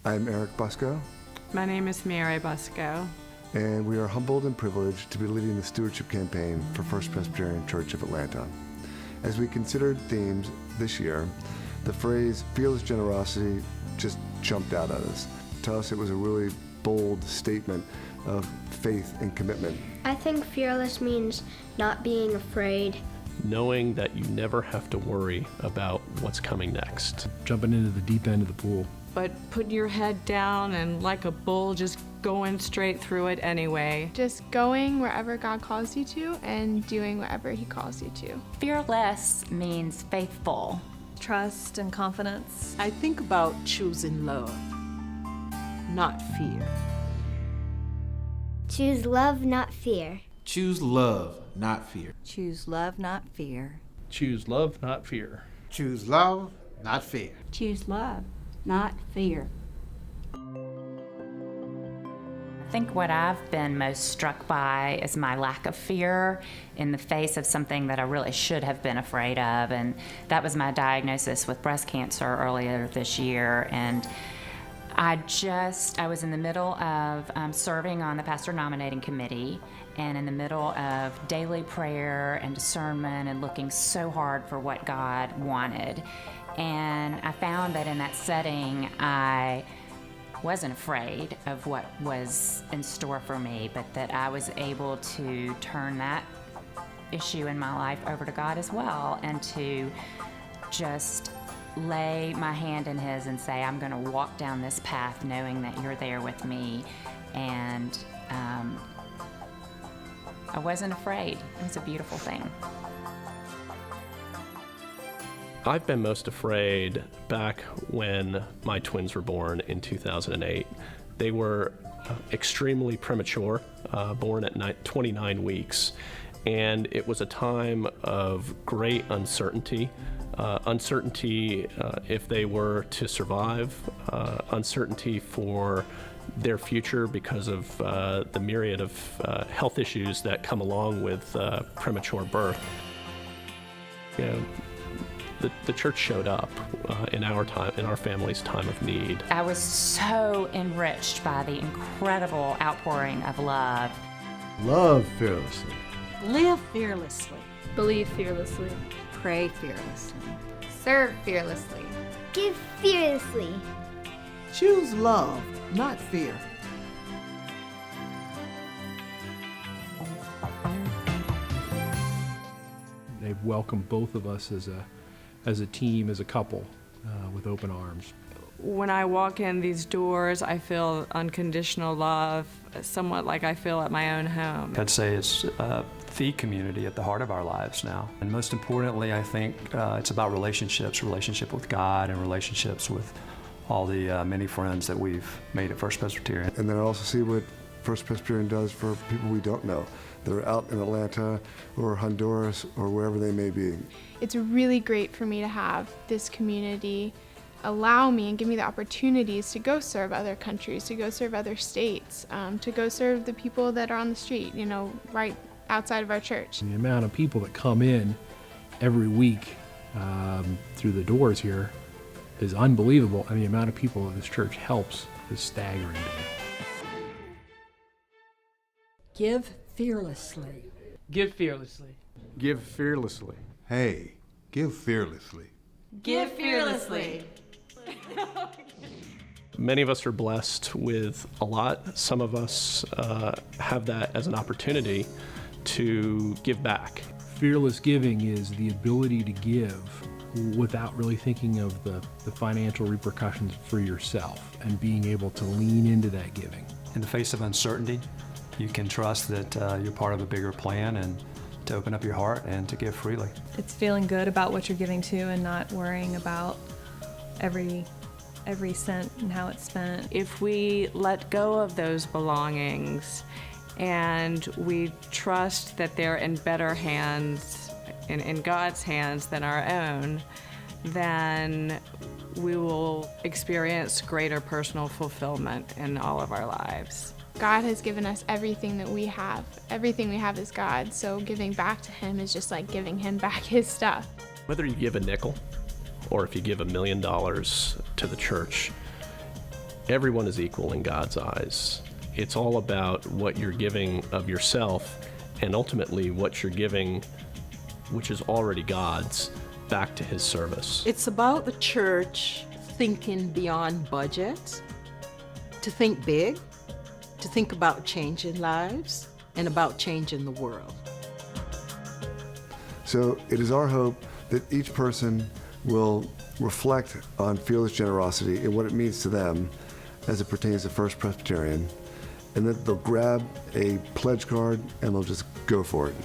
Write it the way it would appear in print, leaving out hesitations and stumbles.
I'm Eric Busco. My name is Mary Busco. And we are humbled and privileged to be leading the stewardship campaign for First Presbyterian Church of Atlanta. As we considered themes this year, the phrase fearless generosity just jumped out at us. To us, it was a really bold statement of faith and commitment. I think fearless means not being afraid. Knowing that you never have to worry about what's coming next. Jumping into the deep end of the pool. But putting your head down and like a bull just going straight through it anyway. Just going wherever God calls you to and doing whatever He calls you to. Fearless means faithful. Trust and confidence. I think about choosing love, not fear. Choose love, not fear. Choose love, not fear. Choose love, not fear. Choose love, not fear. Choose love, not fear. Choose love, not fear. I think what I've been most struck by is my lack of fear in the face of something that I really should have been afraid of, and that was my diagnosis with breast cancer earlier this year. And I was in the middle of serving on the pastor nominating committee and in the middle of daily prayer and discernment and looking so hard for what God wanted. And I found that in that setting, I wasn't afraid of what was in store for me, but that I was able to turn that issue in my life over to God as well, and to just lay my hand in His and say, I'm going to walk down this path knowing that you're there with me. And I wasn't afraid. It was a beautiful thing. I've been most afraid back when my twins were born in 2008. They were extremely premature, born at 29 weeks, and it was a time of great uncertainty. Uncertainty if they were to survive, uncertainty for their future because of the myriad of health issues that come along with premature birth. You know, the church showed up in our family's time of need. I was so enriched by the incredible outpouring of love. Love fearlessly. Live fearlessly. Believe fearlessly. Pray fearlessly. Serve fearlessly. Give fearlessly. Choose love, not fear. They've welcomed both of us as a team, as a couple, with open arms. When I walk in these doors, I feel unconditional love, somewhat like I feel at my own home. I'd say it's the community at the heart of our lives now. And most importantly, I think it's about relationships, relationship with God and relationships with all the many friends that we've made at First Presbyterian. And then I also see what First Presbyterian does for people we don't know that are out in Atlanta or Honduras or wherever they may be. It's really great for me to have this community allow me and give me the opportunities to go serve other countries, to go serve other states, to go serve the people that are on the street, right outside of our church. And the amount of people that come in every week through the doors here is unbelievable, and the amount of people that this church helps is staggering to me. Give fearlessly. Give fearlessly. Give fearlessly. Hey, give fearlessly. Give fearlessly. Many of us are blessed with a lot. Some of us have that as an opportunity to give back. Fearless giving is the ability to give without really thinking of the financial repercussions for yourself, and being able to lean into that giving. In the face of uncertainty, you can trust that you're part of a bigger plan, and to open up your heart and to give freely. It's feeling good about what you're giving to and not worrying about every cent and how it's spent. If we let go of those belongings and we trust that they're in better hands, in God's hands than our own, then we will experience greater personal fulfillment in all of our lives. God has given us everything that we have. Everything we have is God, so giving back to Him is just like giving Him back His stuff. Whether you give a nickel or if you give $1 million to the church, everyone is equal in God's eyes. It's all about what you're giving of yourself and ultimately what you're giving, which is already God's, back to his service. It's about the church thinking beyond budgets, to think big, to think about changing lives and about changing the world. So it is our hope that each person will reflect on fearless generosity and what it means to them as it pertains to First Presbyterian, and that they'll grab a pledge card and they'll just go for it.